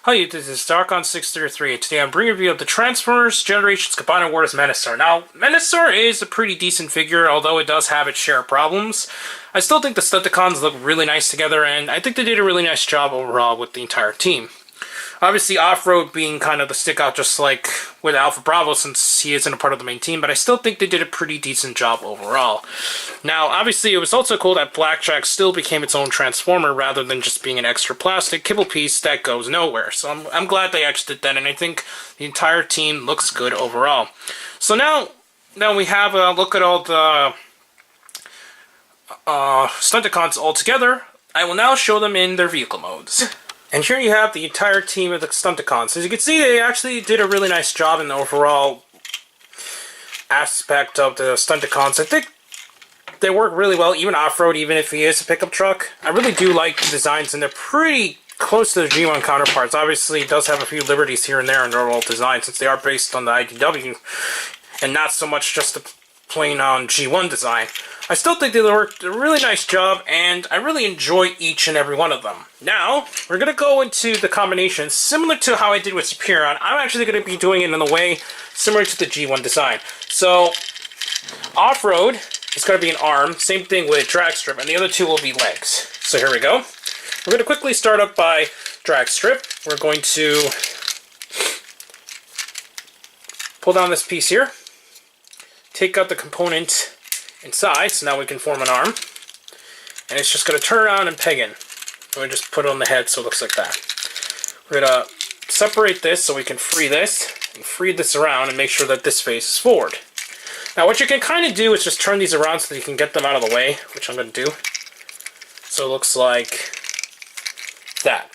Hi, this is Darkon633, and today I'm bringing a review of the Transformers Generations Combiner Wars Menasor. Now, Menasor is a pretty decent figure, although it does have its share of problems. I still think the Stunticons look really nice together, and I think they did a really nice job overall with the entire team. Obviously, Off-Road being kind of the stick-out, just like with Alpha Bravo, since he isn't a part of the main team, but I still think they did a pretty decent job overall. Now, obviously, it was also cool that Blackjack still became its own Transformer, rather than just being an extra plastic kibble piece that goes nowhere. So I'm glad they actually did that, and I think the entire team looks good overall. So now we have a look at all the Stunticons all together. I will now show them in their vehicle modes. And here you have the entire team of the Stunticons. As you can see, they actually did a really nice job in the overall aspect of the Stunticons. I think they work really well, even off-road, even if he is a pickup truck. I really do like the designs, and they're pretty close to the G1 counterparts. Obviously, it does have a few liberties here and there in their overall design, since they are based on the IDW, and not so much just the plain on G1 design. I still think they worked a really nice job, and I really enjoy each and every one of them. Now, we're going to go into the combinations, similar to how I did with Superion. I'm actually going to be doing it in a way similar to the G1 design. So, off-road is going to be an arm, same thing with drag strip, and the other two will be legs. So here we go. We're going to quickly start up by drag strip. We're going to pull down this piece here, take out the component inside, so now we can form an arm, and it's just going to turn around and peg in. We just put it on the head so it looks like that. We're going to separate this so we can free this, and free this around and make sure that this face is forward. Now what you can kind of do is just turn these around so that you can get them out of the way, which I'm going to do. So it looks like that.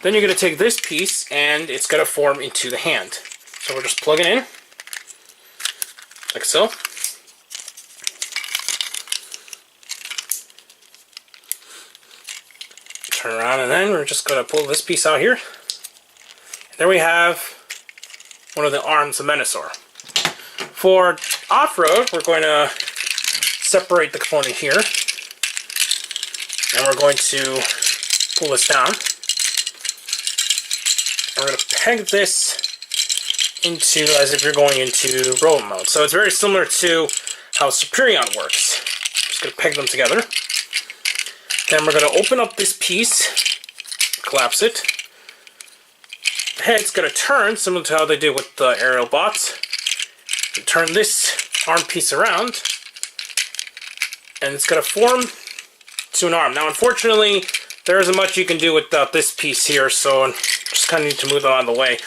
Then you're going to take this piece and it's going to form into the hand. So we're just plugging in, like so. Turn around, and then we're just going to pull this piece out here. And there we have one of the arms of Menasor. For off-road, we're going to separate the component here, and we're going to pull this down. And we're going to peg this into, as if you're going into robot mode. So it's very similar to how Superion works. Just going to peg them together. Then we're going to open up this piece, collapse it. The head's going to turn, similar to how they did with the aerial bots. You turn this arm piece around, and it's going to form to an arm. Now, unfortunately, there isn't much you can do without this piece here, so I just kind of need to move it out of the way.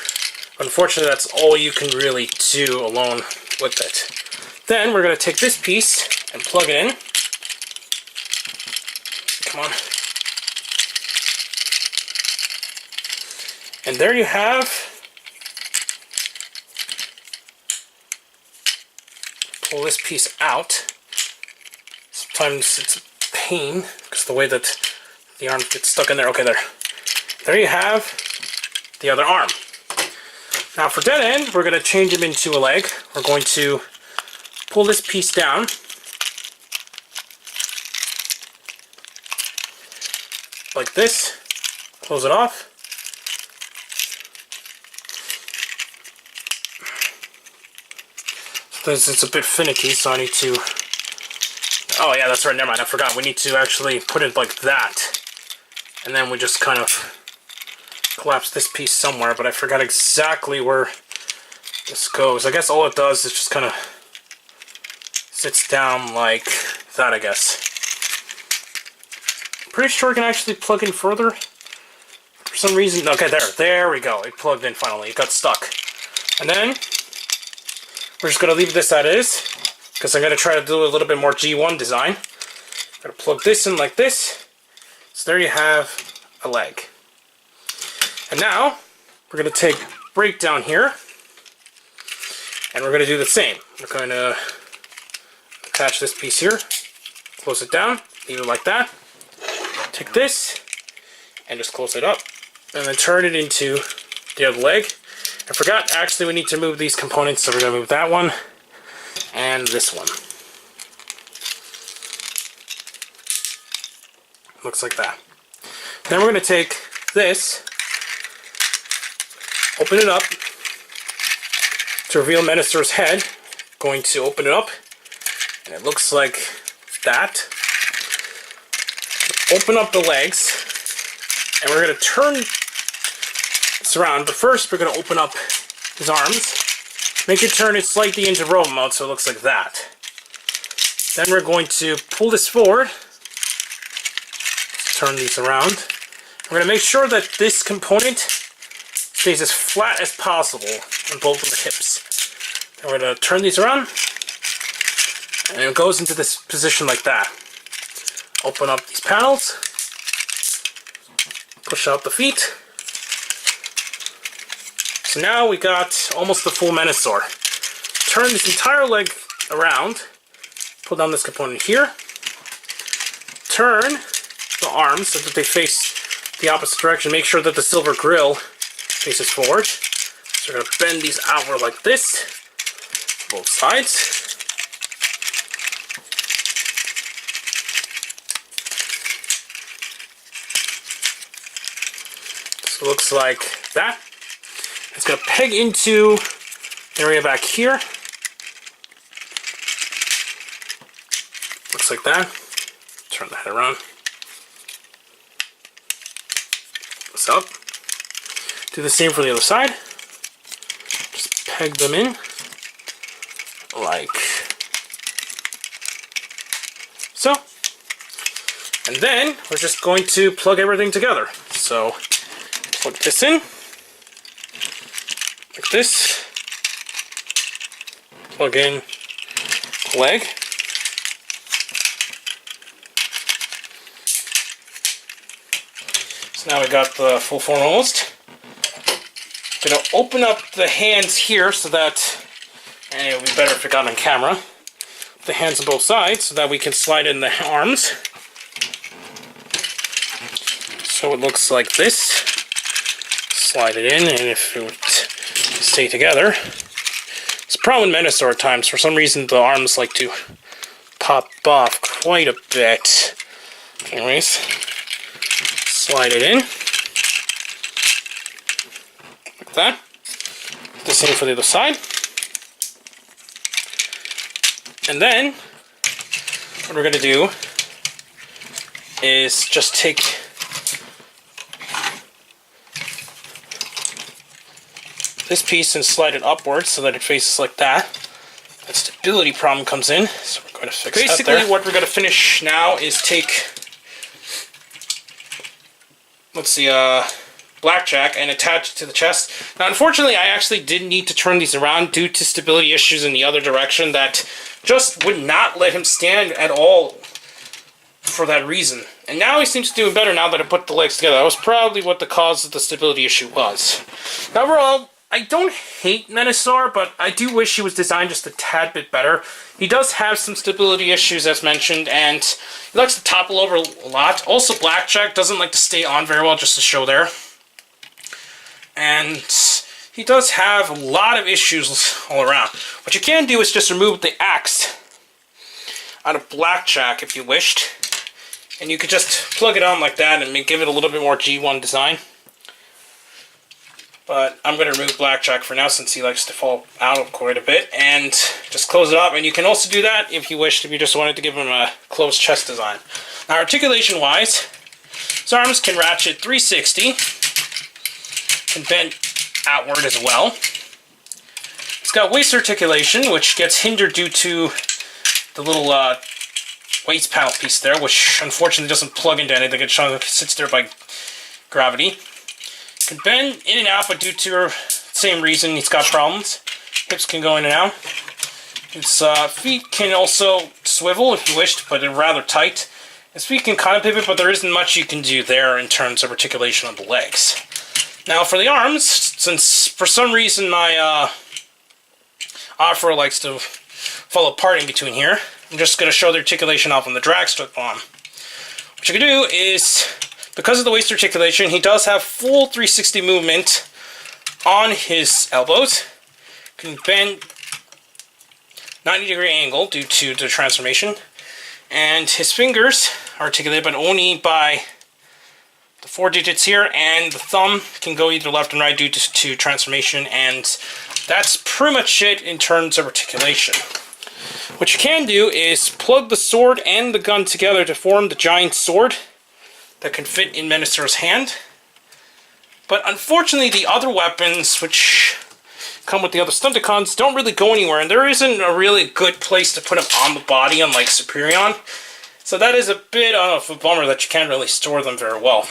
Unfortunately, that's all you can really do alone with it. Then we're going to take this piece and plug it in. Come on. And there you have pull this piece out. Sometimes it's a pain because the way that the arm gets stuck in there. Okay, there you have the other arm. Now for dead end, we're going to change him into a leg. We're going to pull this piece down, like this, close it off. It's a bit finicky, so I need to... Oh yeah, that's right, never mind, I forgot. We need to actually put it like that. And then we just kind of collapse this piece somewhere, but I forgot exactly where this goes. I guess all it does is just kind of sits down like that, I guess. Pretty sure I can actually plug in further. For some reason, okay, there we go. It plugged in finally. It got stuck. And then we're just going to leave this as is, because I'm going to try to do a little bit more G1 design. I'm going to plug this in like this. So there you have a leg. And now we're going to take breakdown here, and we're going to do the same. We're going to attach this piece here, close it down, leave it like that. Take this and just close it up, and then turn it into the other leg. I forgot, actually, we need to move these components, so we're going to move that one and this one. Looks like that. Then we're going to take this open it up to reveal Menasor's head. Going to open it up, and it looks like that. Open up the legs, and we're going to turn this around, but first we're going to open up his arms. Make it turn it slightly into robot mode so it looks like that. Then we're going to pull this forward, turn these around. We're going to make sure that this component stays as flat as possible on both of the hips. Then we're going to turn these around, and it goes into this position like that. Open up these panels, push out the feet. So now we got almost the full Menasor. Turn this entire leg around, pull down this component here, turn the arms so that they face the opposite direction. Make sure that the silver grill faces forward. So we're going to bend these outward like this, both sides. So it looks like that. It's going to peg into the area back here. Looks like that. Turn the head around. This up. Do the same for the other side. Just peg them in like so. And then we're just going to plug everything together. So plug this in like this. Plug in the leg. So now we got the full form almost. I'm going to open up the hands here so that, and it would be better if it got on camera, the hands on both sides so that we can slide in the arms. So it looks like this. Slide it in, and if it would stay together. It's a problem with Menasor at times. For some reason the arms like to pop off quite a bit. Anyways, slide it in. Like that. The same for the other side. And then, what we're going to do is just take this piece and slide it upwards so that it faces like that. That stability problem comes in, so we're going to fix that there. Basically, what we're going to finish now is take, let's see, Blackjack and attach it to the chest. Now, unfortunately, I actually did need to turn these around due to stability issues in the other direction that just would not let him stand at all for that reason. And now he seems to be doing better now that I put the legs together. That was probably what the cause of the stability issue was. Now, overall, I don't hate Menasor, but I do wish he was designed just a tad bit better. He does have some stability issues, as mentioned, and he likes to topple over a lot. Also, Blackjack doesn't like to stay on very well, just to show there. And he does have a lot of issues all around. What you can do is just remove the axe out of Blackjack if you wished. And you could just plug it on like that and give it a little bit more G1 design. But I'm going to remove Blackjack for now since he likes to fall out quite a bit. And just close it up. And you can also do that if you wished, if you just wanted to give him a closed chest design. Now, articulation-wise, his arms can ratchet 360. And bend outward as well. It's got waist articulation, which gets hindered due to the little waist panel piece there, which unfortunately doesn't plug into anything. It sits there by gravity. Can bend in and out, but due to the same reason, he's got problems. Hips can go in and out. His feet can also swivel if you wished, but they're rather tight. His feet can kind of pivot, but there isn't much you can do there in terms of articulation of the legs. Now for the arms, since for some reason my offer likes to fall apart in between here, I'm just going to show the articulation off on the drag strip arm. What you can do is, because of the waist articulation, he does have full 360 movement on his elbows. Can bend 90-degree angle due to the transformation. And his fingers are articulated, but only by the 4 digits here, and the thumb can go either left and right due to transformation, and that's pretty much it in terms of articulation. What you can do is plug the sword and the gun together to form the giant sword that can fit in Menasor's hand. But unfortunately, the other weapons, which come with the other Stunticons, don't really go anywhere, and there isn't a really good place to put them on the body, unlike Superion. So that is a bit of a bummer that you can't really store them very well.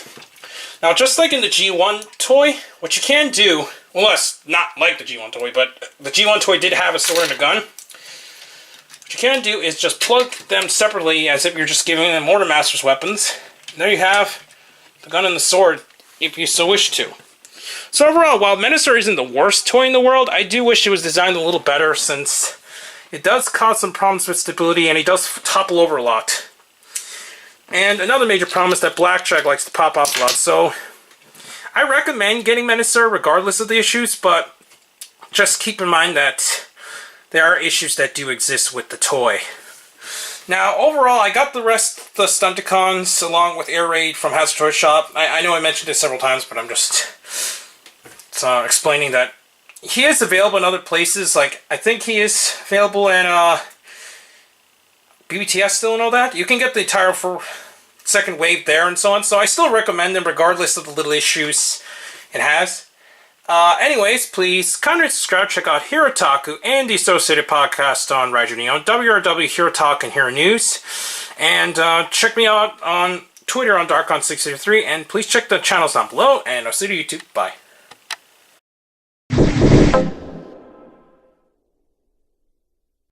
Now, just like in the G1 toy, what you can do, well, it's not like the G1 toy, but the G1 toy did have a sword and a gun. What you can do is just plug them separately as if you're just giving them Mortar Master's weapons. And there you have the gun and the sword, if you so wish to. So overall, while Menasor isn't the worst toy in the world, I do wish it was designed a little better, since it does cause some problems with stability and it does topple over a lot. And another major problem is that Blackjack likes to pop off a lot, so I recommend getting Menasor regardless of the issues, but just keep in mind that there are issues that do exist with the toy. Now, overall, I got the rest of the Stunticons along with Air Raid from Hasbro Toy Shop. I know I mentioned this several times, but I'm just explaining that he is available in other places. Like, I think he is available in BBTS still and all that. You can get the entire second wave there and so on. So I still recommend them regardless of the little issues it has. Anyways, please comment, subscribe, check out Hirotaku and the associated podcast on Rajio Nihon, WRW Hero Talk and Hero News. And check me out on Twitter on Darkon683, and please check the channels down below, and I'll see you on YouTube. Bye.